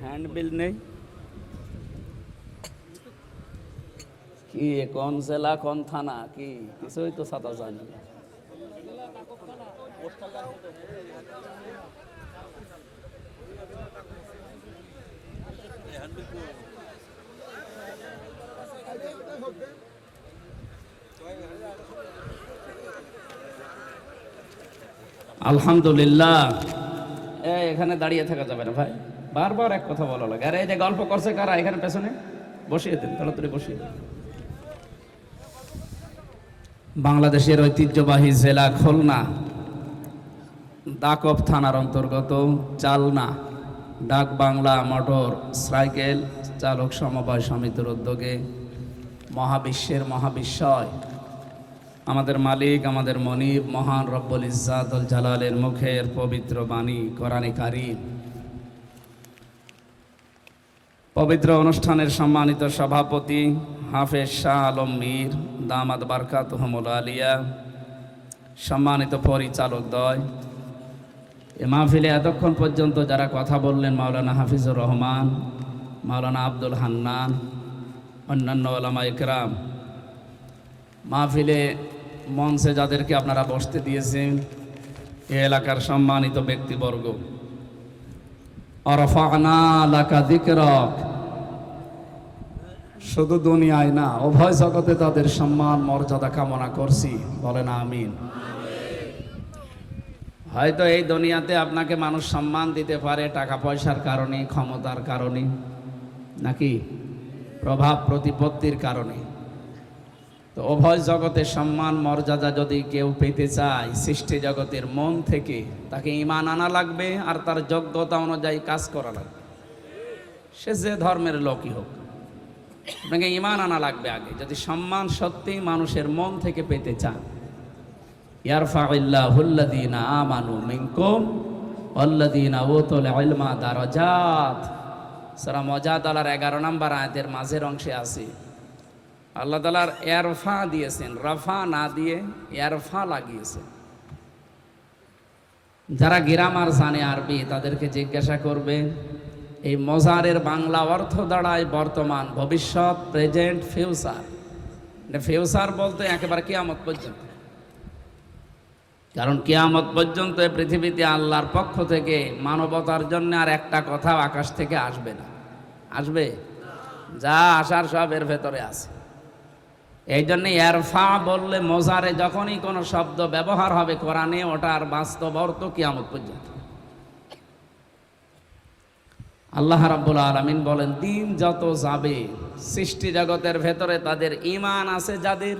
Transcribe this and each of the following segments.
Handbill নেই কি? কোন জেলা কোন থানা কি কিছুই তো সাদা জানি। আলহামদুলিল্লাহ। এখানে দাঁড়িয়ে থাকা যাবে না ভাই, বারবার এক কথা বলা লাগে। আরে এই যে গল্প করছে কারা এখানে পেছনে, বসিয়ে দেন তাড়াতাড়ি বসিয়ে দেন। বাংলাদেশের ঐতিহ্যবাহী জেলা খুলনা, দাকব থানার অন্তর্গত চালনা ডাক বাংলা মোটর সাইকেল চালক সমবায় সমিতির উদ্যোগে মহাবিশ্বের মহাবিস্ময় আমাদের মালিক আমাদের মনিব মহান রব্বুল ইজ্জাতুল জালালের মুখের পবিত্র বাণী কোরআনে কারীম, পবিত্র অনুষ্ঠানের সম্মানিত সভাপতি হাফেজ শাহ আলম মীর দামাত বারকাতুহুমুল আলিয়া, সম্মানিত পরিচালকদ্বয়, এ মাহফিলে এতক্ষণ পর্যন্ত যারা কথা বললেন মাওলানা হাফিজুর রহমান, মাওলানা আব্দুল হান্নান, অন্যান্য ওলামা ইকরাম, মাহফিলে মঞ্চে যাদেরকে আপনারা বসতে দিয়েছেন এ এলাকার সম্মানিত ব্যক্তিবর্গ, আরফা'না লাকা যিকরাক, শুধু দুনিয়ায় না উভয় জগতে তাদের সম্মান মর্যাদা কামনা করছি, বলেন আমিন। হয়তো এই দুনিয়াতে আপনাকে মানুষ সম্মান দিতে পারে টাকা পয়সার কারণে, ক্ষমতার কারণে, নাকি প্রভাব প্রতিপত্তির কারণে। তো উভয় জগতের সম্মান মর্যাদা যদি কেউ পেতে চায়, সৃষ্টি জগতের মন থেকে তাকে ঈমান আনা লাগবে আর তার যোগ্যতা অনুযায়ী কাজ করা লাগবে। সে যে ধর্মের লোকই হোক, আপনাকে ঈমান আনা লাগবে আগে, যদি সম্মান সত্যি মানুষের মন থেকে পেতে চান। ইয়ারফাউল্লাহুল্লাযীনা আমানু মিনকুম ওয়াল্লাযীনা উতুল ইলমা দারাজাত। সূরা মুজাদালার 11 নম্বর আয়াতের মাঝের অংশে আছে আল্লাহ তাআলার ইয়ারফা দিয়েছেন, রাফা না দিয়ে ইয়ারফা লাগিয়েছেন। যারা গ্রামার জানে আরবি তাদেরকে জিজ্ঞাসা করবে এই মজারের বাংলা অর্থ দাঁড়ায় বর্তমান, ভবিষ্যৎ, প্রেজেন্ট, ফিউচার। ফিউচার বলতে একেবারে কিয়ামত পর্যন্ত, কারণ কিয়ামত পর্যন্ত পৃথিবীতে আল্লাহর পক্ষ থেকে মানবতার জন্য আর একটা কথা আকাশ থেকে আসবে না। আসবে? যা আসার সব এর ভেতরে আছে। এই জন্য ইয়ারফা বললে মজারে যখনই কোনো শব্দ ব্যবহার হবে কোরআনে, ওটার বাস্তব অর্থ কিয়ামত পর্যন্ত। আল্লাহ রাব্বুল আলামিন বলেন দিন যত যাবে সৃষ্টি জগতের ভেতরে তাদের ঈমান আছে যাদের,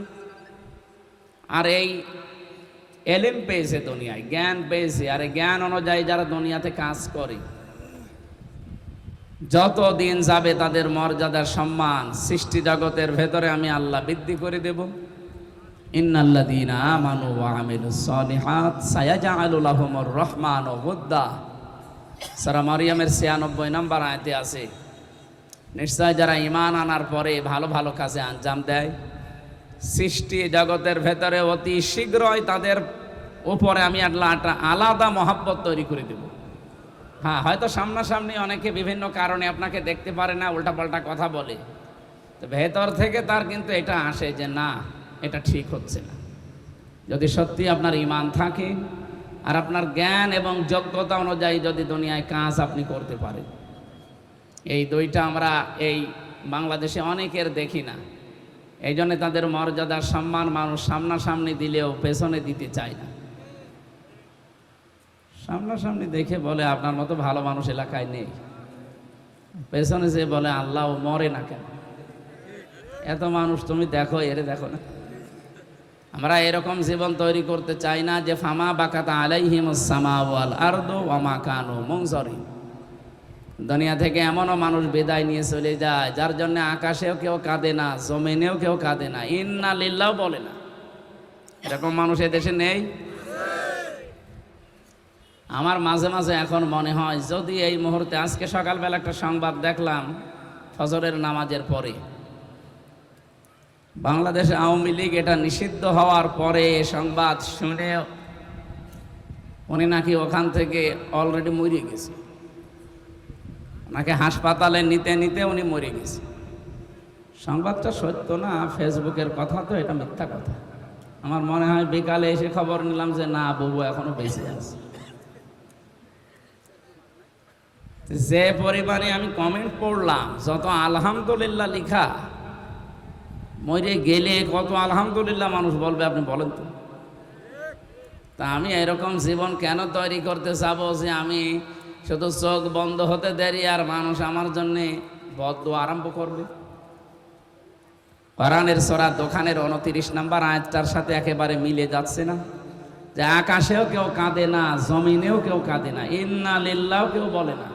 আর এই এলেম পেয়েছে দুনিয়ায়, জ্ঞান পেয়েছে, আর জ্ঞান অনুযায়ী যারা দুনিয়াতে কাজ করে, যত দিন যাবে তাদের মর্যাদার সম্মান সৃষ্টি জগতের ভেতরে আমি আল্লাহ বৃদ্ধি করে দেব। ইন্নাল্লাযীনা আমানু ওয়া আমিলুস সালিহাত সায়াজআলু লাহুমুর রহমানু ওয়ুদ্দা। সূরা মারইয়ামের 96 নম্বর আয়াতে আছে, নিশ্চয় যারা ঈমান আনার পরে ভালো ভালো কাজে আঞ্জাম দেয়, সৃষ্টি জগতের ভেতরে অতি শীঘ্রই তাদের উপরে আমি আল্লাহ একটা আলাদা মহাব্বত তৈরি করে দেব। হ্যাঁ, হয়তো সামনাসামনি অনেকে বিভিন্ন কারণে আপনাকে দেখতে পারে না, উল্টাপাল্টা কথা বলে, তো ভেতর থেকে তার কিন্তু এটা আসে যে না, এটা ঠিক হচ্ছে না। যদি সত্যি আপনার ঈমান থাকে আর আপনার জ্ঞান এবং যোগ্যতা অনুযায়ী যদি দুনিয়ায় কাজ আপনি করতে পারেন, এই দুইটা আমরা এই বাংলাদেশে অনেকের দেখি না। এই জন্য তাদের মর্যাদা সম্মান মানুষ সামনাসামনি দিলেও পেছনে দিতে চায় না। সামনাসামনি দেখে বলে আপনার মতো ভালো মানুষ এলাকায় নেই, পেছনে যে বলে আল্লাহ মরে না কেন, এত মানুষ তুমি দেখো, এরে দেখো না। আমরা এরকম জীবন তৈরি করতে চাই না যে ফামা বাকাতা আলাইহিমুস সামাউ ওয়াল আরদু ওয়া মা কানু মুনজারিন। দুনিয়া থেকে এমনও মানুষ বিদায় নিয়ে চলে যায় যার জন্য আকাশেও কেউ কাঁদে না, জমিনেও কেউ কাঁদে না, ইন্না লিল্লাহ বলে না। এরকম মানুষ এদেশে নেই। আমার মাঝে মাঝে এখন মনে হয় যদি এই মুহূর্তে, আজকে সকালবেলা একটা সংবাদ দেখলাম ফজরের নামাজের পরে, বাংলাদেশে আওয়ামী লীগ এটা নিষিদ্ধ হওয়ার পরে সংবাদ শুনে উনি নাকি ওখান থেকে অলরেডি মরে গেছে। ওনাকে হাসপাতালে নিতে নিতে উনি মরে গেছে। সংবাদটা সত্য না, ফেসবুকের কথা তো, এটা মিথ্যা কথা। আমার মনে হয় বিকালে এসে খবর নিলাম যে না, বুবু এখনো বেঁচে আছে। যে পরিমাণে আমি কমেন্ট পড়লাম, যত আলহামদুলিল্লাহ লিখা, মরে গেলে কত আলহামদুলিল্লাহ মানুষ বলবে আপনি বলেন তো। তা আমি এরকম জীবন কেন তৈরি করতে চাবো যে আমি শুধু চোখ বন্ধ হতে দেরি আর মানুষ আমার জন্যে বদদোয়া আরম্ভ করবে। কোরআনের সূরা দোকানের 29 নম্বর আয়াতটার সাথে একেবারে মিলে যাচ্ছে না, যে আকাশেও কেউ কাঁদে না, জমিনেও কেউ কাঁদে না, ইন্না লিল্লাহ কেউ বলে না।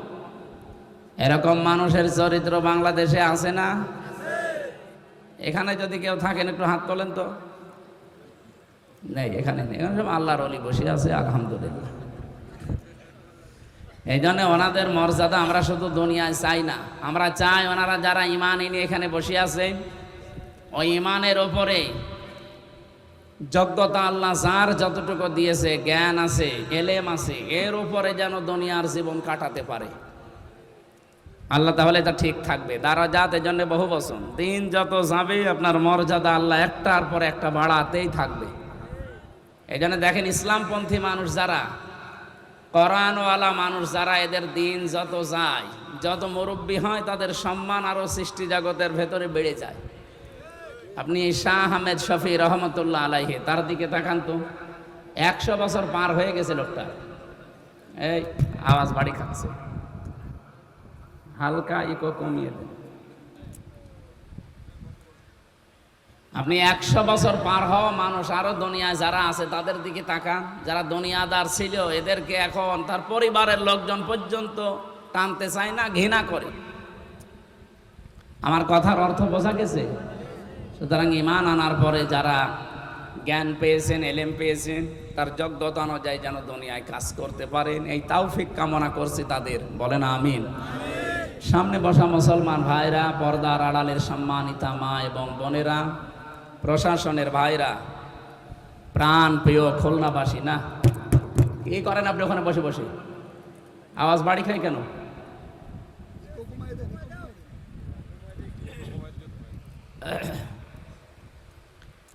এরকম মানুষের চরিত্র বাংলাদেশে আছে না? এখানে যদি কেউ থাকেন একটু হাত তোলেন তো। নেই, এখানে নেই, এখানে সব আল্লাহর ওলি বসে আছে, আলহামদুলিল্লাহ। এই জন্য ওনাদের মর্যাদা আমরা শুধু দুনিয়ায় চাই না, আমরা চাই ওনারা যারা ইমান এনে এখানে বসে আছে, ওই ইমানের ওপরে যোগ্যতা আল্লাহ যার যতটুকু দিয়েছে, জ্ঞান আছে, এলেম আছে, এর উপরে যেন দুনিয়ার জীবন কাটাতে পারে আল্লাহ, তাহলে এটা ঠিক থাকবে। দারাজাত এই জন্য বহু বচন, দিন যত যাবে আপনার মর্যাদা আল্লাহ একটার পর একটা বাড়াতেই থাকবে। এই জন্য দেখেন ইসলামপন্থী মানুষ যারা, কোরআনওয়ালা মানুষ যারা, এদের দিন যত যায়, যত মুরব্বী হয়, তাদের সম্মান আরো সৃষ্টি জগতের ভেতরে বেড়ে যায়। আপনি শাহ আহমেদ শফি রহমতুল্লাহ আলাইহি তার দিকে তাকান তো, 100 বছর পার হয়ে গেছে লোকটা। এই আওয়াজ বাড়ি খাচ্ছে, হালকা ইকো কমিয়ে দেন। আপনি 100 বছর পার হওয়া মানুষ আরো দুনিয়ায় যারা আছে তাদের দিকে তাকান, যারা দুনিয়াদার ছিল, এদেরকে এখন তার পরিবারের লোকজন পর্যন্ত টানতে চায় না, ঘৃণা করে। আমার কথার অর্থ বোঝা গেছে? সুতরাং ইমান আনার পরে যারা জ্ঞান পেয়েছেন, এলেম পেয়েছেন, তার যোগ্যতা অনুযায়ী যেন দুনিয়ায় কাজ করতে পারেন, এই তৌফিক কামনা করছি তাদের। বলেন আমিন। সামনে বসা মুসলমান ভাইরা, পর্দার আড়ালের সম্মানিতা মা এবং বোনেরা, প্রশাসনের ভাইরা, প্রাণ প্রিয় খুলনাবাসী, না কি করেন আপনি ওখানে বসে বসে? আওয়াজ বাড়ি খায় কেন?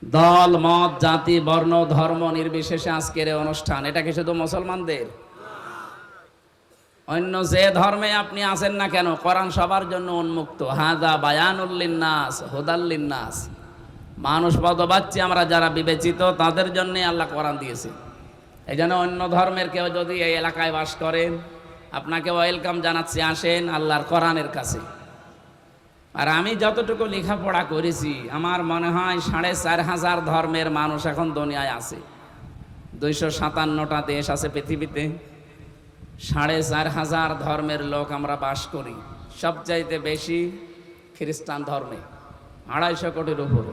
দল মত জাতি বর্ণ ধর্ম নির্বিশেষে আজকের এই অনুষ্ঠান, এটা কি শুধু মুসলমানদের? অন্য যে ধর্মে আপনি আছেন না কেন, কোরআন সবার জন্য উন্মুক্ত। হাদা বায়ানুল লিন্নাস হুদাল লিন্নাস, মানুষ পদবাচ্চি আমরা যারা বিবেচিত, তাদের জন্য আল্লাহ কোরআন দিয়েছে। এই জন্য অন্য ধর্মের কেউ যদি এই এলাকায় বাস করেন, আপনাকে ওয়েলকাম জানাচ্ছি, আসেন আল্লাহর কোরআনের কাছে। আর আমি যতটুকু লেখাপড়া করেছি, আমার মনে হয় 4500 ধর্মের মানুষ এখন দুনিয়ায় আছে। 257টা দেশ আছে পৃথিবীতে, 4500 ধর্মের লোক আমরা বাস করি। সবচাইতে বেশি খ্রিস্টান ধর্মে, 250 কোটির উপরে।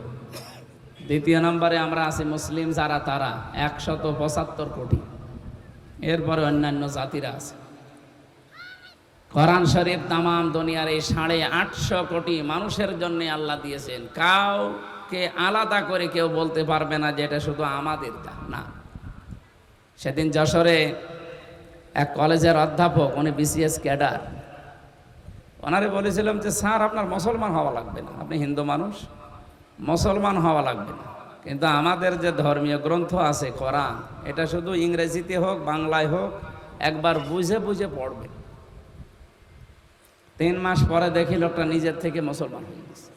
দ্বিতীয় নম্বরে আমরা আছি মুসলিম যারা, তারা 175 কোটি। এরপরে অন্যান্য জাতিরা আছে। কোরআন শরীফ তামাম দুনিয়ার এই 850 কোটি মানুষের জন্য আল্লাহ দিয়েছেন। কাউকে আলাদা করে কেউ বলতে পারবে না যে এটা শুধু আমাদের, না। সেদিন যশোরে এক কলেজের অধ্যাপক, উনি বিসিএস ক্যাডার, ওনারে বলেছিলাম যে স্যার আপনার মুসলমান হওয়া লাগবে না, আপনি হিন্দু মানুষ, মুসলমান হওয়া লাগবে না, কিন্তু আমাদের যে ধর্মীয় গ্রন্থ আছে কোরআন, এটা শুধু ইংরেজিতে হোক বাংলায় হোক একবার বুঝে বুঝে পড়বে। 3 মাস পরে দেখি লোকটা নিজের থেকে মুসলমান হয়ে গেছে।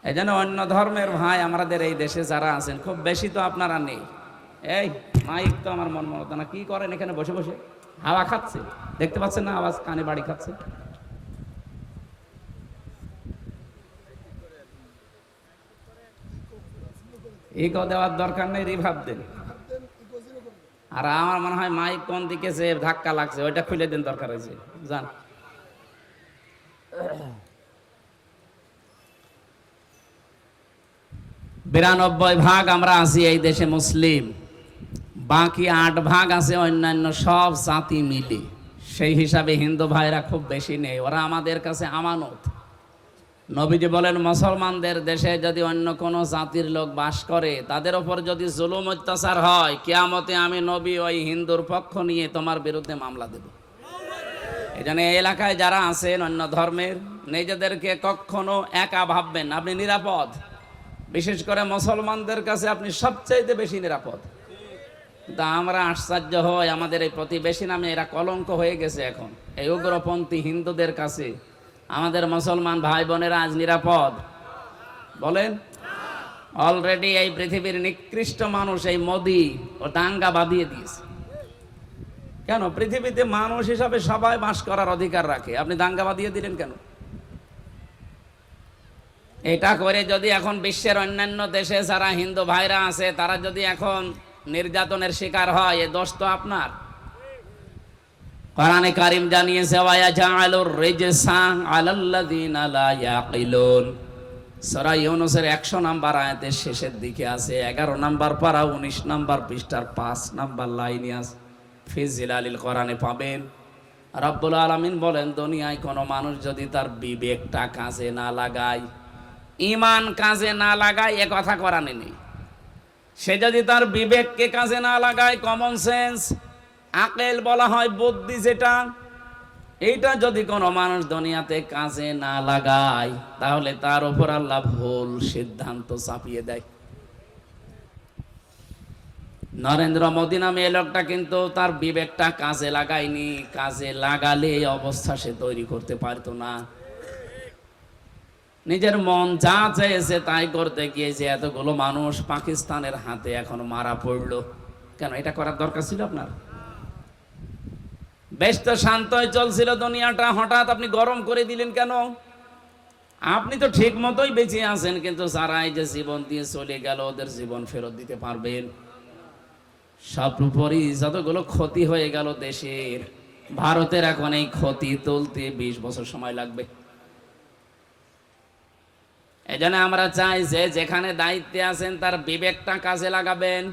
এই জন্য অন্য ধর্মের ভাই আমাদের এই দেশে যারা আছেন, খুব বেশি তো আপনারা নেই। এই মাইক তো আমার মন মতো না, কি করেন এখানে বসে বসে? হাওয়া খাচ্ছে, দেখতে পাচ্ছেন না? আওয়াজ কানে বাড়ি খাচ্ছে। ইকো দেওয়ার দরকার নেই, রিভাব দেন। আর আমার মনে হয় মাইক কোন দিকে যে ধাক্কা লাগছে, ওইটা খুলে দেন, দরকার হয়েছে, জান। বিরানব্বই ভাগ আমরা আছি এই দেশে মুসলিম, বাকি 8 ভাগ আছে অন্যান্য সব জাতি মিলে। সেই হিসাবে হিন্দু ভাইরা খুব বেশি নেই, ওরা আমাদের কাছে আমানত। নবীজি বলেন, মুসলমানদের দেশে যদি অন্য কোনো জাতির লোক বাস করে, তাদের ওপর যদি জুলুম অত্যাচার হয়, কিয়ামতে আমি নবী ওই হিন্দুর পক্ষ নিয়ে তোমার বিরুদ্ধে মামলা দেব। এই জন্য এই এলাকায় যারা আছেন অন্য ধর্মের, নিজেদেরকে কখনো একা ভাববেন, আপনি নিরাপদ। বিশেষ করে মুসলমানদের কাছে আপনি সবচাইতে বেশি নিরাপদ। কিন্তু আমরা আশ্চর্য হই, আমাদের এই প্রতিবেশী নামে এরা কলঙ্ক হয়ে গেছে। এখন এই উগ্রপন্থী হিন্দুদের কাছে আমাদের মুসলমান ভাই বোনেরা আজ নিরাপদ? বলেন। অলরেডি এই পৃথিবীর নিকৃষ্ট মানুষ এই মোদি ও দাঙ্গা বাঁধিয়ে দিয়েছে। কেন? পৃথিবীতে মানুষ হিসাবে সবাই বাস করার অধিকার রাখে, আপনি দাঙ্গা বাঁধিয়ে দিলেন কেন? এটা করে যদি এখন বিশ্বের অন্যান্য দেশে যারা হিন্দু ভাইরা আছে তারা যদি এখন নির্যাতনের শিকার হয়, এ দোষ তো আপনার। কোরআনে কারীম জানিয়েছে ওয়া জাআলুর রিজসা আলাল্লাযিনা লা ইয়াকিলুন। সূরা ইউনূসের 100 নম্বর আয়াতের শেষের দিকে আছে, 11 নম্বর পারা 19 নম্বর পৃষ্ঠার 5 নম্বর লাইনে আছে, ফি জিলালিল কোরআনে পাবেন। রব্বুল আলামিন বলেন, দুনিয়ায় কোনো মানুষ যদি তার বিবেকটা কাজে না লাগায়, ঈমান কাজে না লাগায়, এ কথা কোরআনে নেই। সে যদি তার বিবেককে কাজে না লাগায়, কমন সেন্স, আকল বলা হয় বুদ্ধি যেটা, এইটা যদি কোনো মানুষ দুনিয়াতে কাজে না লাগায়, তাহলে তার উপর আল্লাহ ভুল সিদ্ধান্ত চাপিয়ে দেয়। নরেন্দ্র মোদী নামে এই লোকটা কিন্তু তার বিবেকটা কাজে লাগায়নি। কাজে লাগালে এই অবস্থা সে তৈরি করতে পারতো না। নিজের মন যা চেয়েছে তাই করতে গিয়ে যে এতগুলো মানুষ পাকিস্তানের হাতে এখন মারা পড়লো, কেন? এটা করার দরকার ছিল আপনার? বেশ তো শান্তই চলছিল দুনিয়াটা, হঠাৎ আপনি গরম করে দিলেন কেন? আপনি তো ঠিক মতোই বেঁচে আছেন, কিন্তু যারা এই যে জীবন দিয়ে চলে গেল ওদের জীবন ফেরত দিতে পারবেন? সর্বোপরি যতগুলো ক্ষতি হয়ে গেল দেশের, ভারতের এখন এই ক্ষতি তুলতে 20 বছর সময় লাগবে। এজন্য আমরা চাই যে যেখানে দায়িত্বে আছেন তার বিবেকটা কাজে লাগাবেন।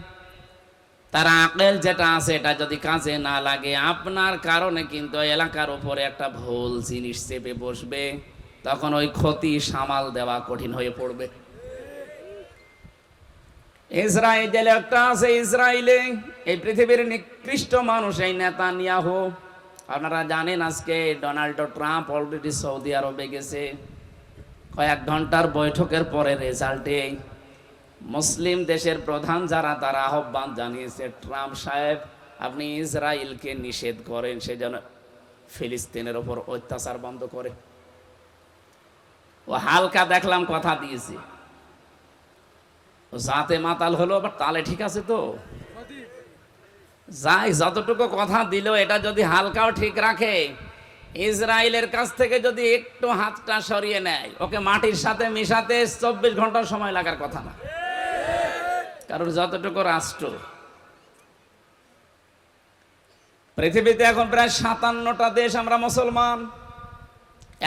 তার আকল যেটা আছে এটা যদি কাজে না লাগে, আপনার কারণে কিন্তু এলাকার উপরে একটা ভুল জিনিস চেপে বসবে, তখন ওই ক্ষতি সামাল দেওয়া কঠিন হয়ে পড়বে। ইসরায়েলে একটা আছে, ইসরায়েলে এই পৃথিবীর নিকৃষ্ট মানুষ এই নেতানিয়াহু। আপনারা জানেন আজকে ডোনাল্ড ট্রাম্প অলরেডি সৌদি আরবে গেছে। কয়েক ঘন্টার বৈঠকের পরে রেজাল্টে মুসলিম দেশের প্রধান যারা তারা আহ্বান জানিয়েছে, ট্রাম্প সাহেব আপনি ইসরায়েলকে নিষেধ করেন, সে যেন ফিলিস্তিনের ওপর অত্যাচার বন্ধ করে। ও হালকা দেখলাম কথা দিয়েছে, যাতে মাতাল হলো, আবার তালে ঠিক আছে তো যাই, যতটুকু কথা দিল এটা যদি হালকাও ঠিক রাখে, ইসরায়েলের কাছ থেকে যদি একটু হাতটা সরিয়ে নেয়, ওকে মাটির সাথে মিশাতে 24 ঘন্টার সময় লাগার কথা না। কারণ যতটুকু রাষ্ট্র, পৃথিবীতে এখন প্রায় 57টা দেশ আমরা মুসলমান,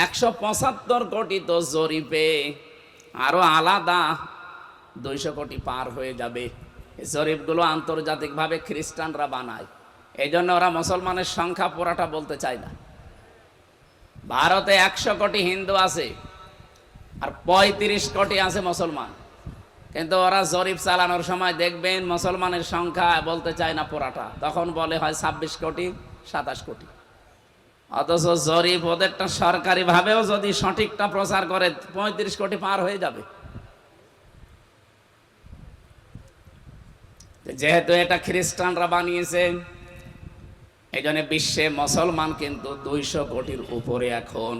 175 কোটি তো জরিপে, আরো আলাদা 200 কোটি পার হয়ে যাবে। এই জরিপগুলো আন্তর্জাতিকভাবে খ্রিস্টানরা বানায়, এই জন্য ওরা মুসলমানের সংখ্যা পুরাটা বলতে চায় না। ভারতে 100 কোটি হিন্দু আছে আর 35 কোটি আছে মুসলমান, কিন্তু ওরা জরিপ চালানোর সময় দেখবেন মুসলমানের সংখ্যা বলতে চায় না পুরাটা, তখন বলে হয় 26 কোটি 27 কোটি। অথচ জরিপ ওদেরটা সরকারি ভাবেও যদি সঠিকটা প্রচার করে 35 কোটি পার হয়ে যাবে। যেহেতু এটা খ্রিস্টানরা বানিয়েছে, এই জন্য বিশ্বে মুসলমান কিন্তু 200 কোটির উপরে এখন।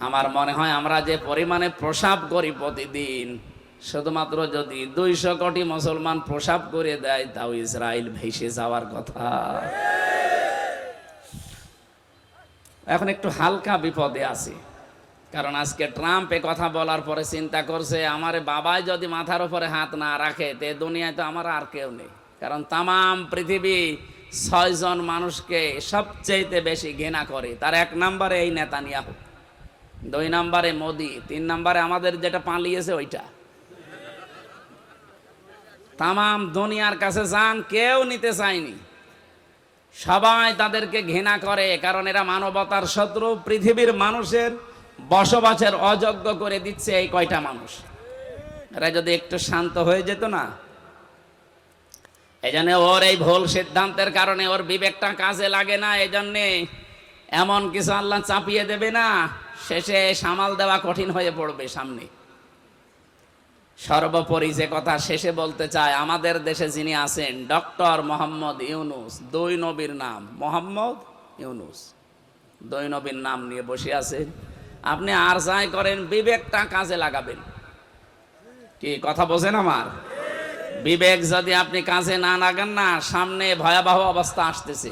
আমার মনে হয় আমরা যে পরিমাণে প্রসাব করি প্রতিদিন, শুধুমাত্র যদি 200 কোটি মুসলমান প্রসাব করে দেয়, তাও ইসরায়েল ভেসে যাওয়ার কথা। এখন একটু হালকা বিপদে আছে, কারণ আজকে ট্রাম্প এ কথা বলার পরে চিন্তা করছে, আমার বাবাই যদি মাথার উপরে হাত না রাখে তে দুনিয়ায় তো আমার আর কেউ নেই। কারণ তামাম পৃথিবী 6 জন মানুষকে সবচেয়ে বেশি ঘৃণা করে, তার 1 নম্বরে এই নেতানিয়াহু, 2 নম্বরে মোদি, 3 নম্বরে আমাদের যেটা পালিয়েছে ওইটা। তামাম দুনিয়ার কাছে যান, কেউ নিতে চায়নি, সবাই তাদেরকে ঘৃণা করে, কারণ এরা মানবতার শত্রু, পৃথিবীর মানুষের বসবাসের অযোগ্য করে দিচ্ছে এই কয়টা মানুষ। এরা যদি একটু শান্ত হয়ে যেত না, এই জন্য ওর এই ভুল সিদ্ধান্তের কারণে ওর বিবেকটা কাজে লাগে না, এই জন্যে এমন কিছু আল্লাহ চাপিয়ে দেবে না, শেষে সামাল দেওয়া কঠিন হয়ে পড়বে সামনে। সর্বোপরি যে কথা শেষে বলতে চাই, আমাদের দেশে যিনি আছেন ডক্টর মোহাম্মদ ইউনুস, দুই নবীর নাম মোহাম্মদ ইউনুস, দুই নবীর নাম নিয়ে বসে আছেন। আপনি আর যাই করেন বিবেকটা কাজে লাগাবেন। কি কথা বোঝেন আমার? বিবেক যদি আপনি কাজে না লাগান না, সামনে ভয়াবহ অবস্থা আসতেছে।